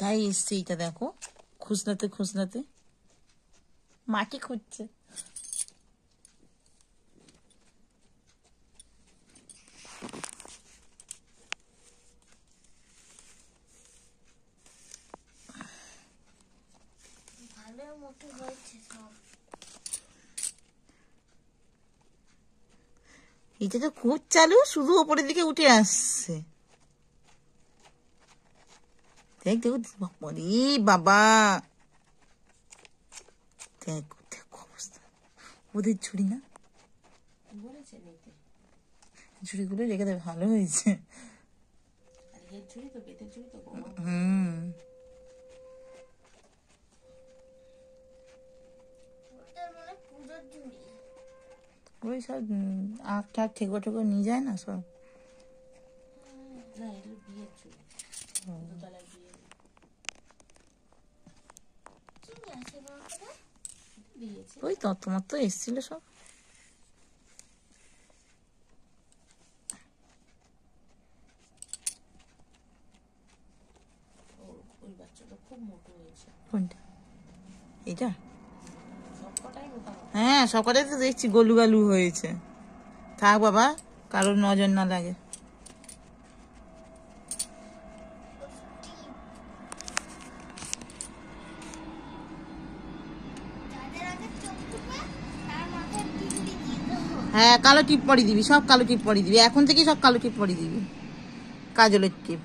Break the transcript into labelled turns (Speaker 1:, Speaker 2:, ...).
Speaker 1: কোথায় এসছে এটা দেখো, খুঁজলাতে খুঁজলাতে মাটি খুঁজছে। এটা তো খুঁজ চালু, শুধু ওপরের দিকে উঠে আসছে। দেখ দেখো বাবা, দেখো দেখো অবস্থা। ওদের ঝুড়ি না, ঝুড়িগুলো রেখে দেবে, ভালো হয়েছে। ওই সব আখ ঠাক ঠেকো ঠেকো নিয়ে যায় না সব। ওই তো তোমার তো এসছিল সব। কোনটা? এটা? হ্যাঁ সকালে তো দেখছি গলু গালু হয়েছে। থাক বাবা, কারোর নজর না লাগে। হ্যাঁ কালো টিপ পরিয়ে দিবি, সব কালো টিপ পরিয়ে দিবি, এখন থেকেই সব কালো টিপ পরিয়ে দিবি, কাজলের টিপ।